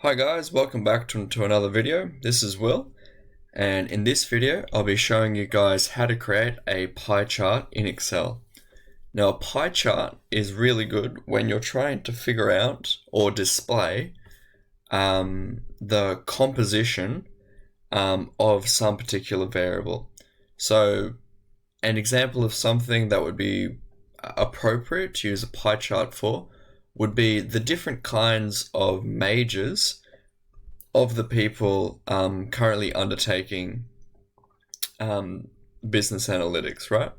Hi guys, welcome back to another video. This is Will, and in this video I'll be showing you guys how to create a pie chart in Excel. Now, a pie chart is really good when you're trying to figure out or display the composition of some particular variable. So an example of something that would be appropriate to use a pie chart for would be the different kinds of majors of the people currently undertaking business analytics, right?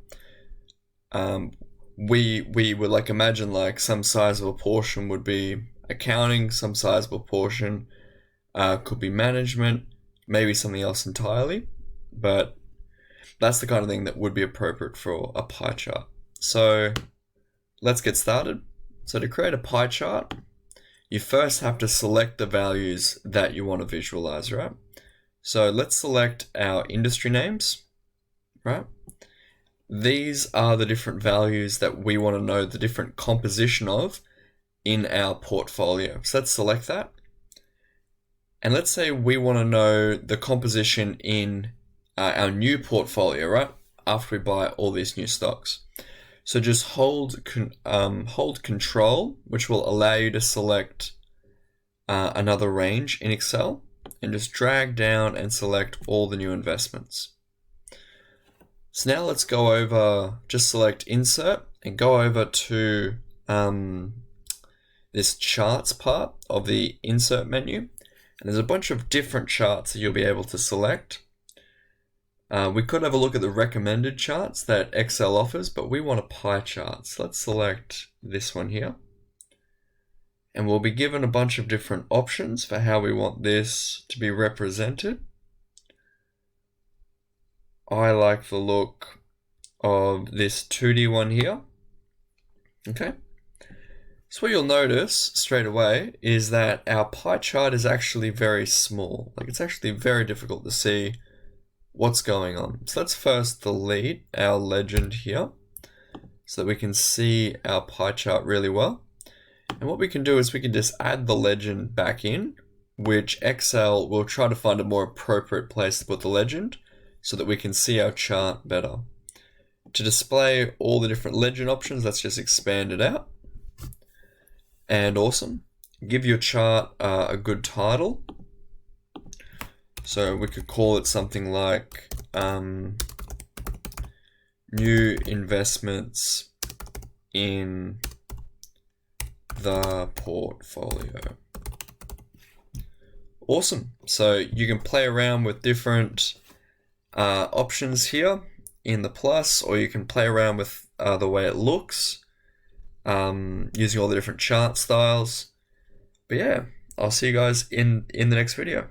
We would imagine some sizable portion would be accounting, some sizable portion could be management, maybe something else entirely, but that's the kind of thing that would be appropriate for a pie chart. So let's get started. So to create a pie chart, you first have to select the values that you want to visualize, right? So let's select our industry names, right? These are the different values that we want to know the different composition of in our portfolio. So let's select that. And let's say we want to know the composition in our new portfolio, right? After we buy all these new stocks. So just hold Control, which will allow you to select another range in Excel, and just drag down and select all the new investments. So now let's go over, just select Insert and go over to this Charts part of the Insert menu. And there's a bunch of different charts that you'll be able to select. We could have a look at the recommended charts that Excel offers, but we want a pie chart. So let's select this one here. And we'll be given a bunch of different options for how we want this to be represented. I like the look of this 2D one here. Okay. So what you'll notice straight away is that our pie chart is actually very small. It's actually very difficult to see what's going on. So let's first delete our legend here so that we can see our pie chart really well. And what we can do is we can just add the legend back in, which Excel will try to find a more appropriate place to put the legend so that we can see our chart better. To display all the different legend options, let's just expand it out. And awesome. Give your chart a good title. So we could call it something like new investments in the portfolio. Awesome. So you can play around with different options here in the plus, or you can play around with the way it looks using all the different chart styles. But yeah, I'll see you guys in the next video.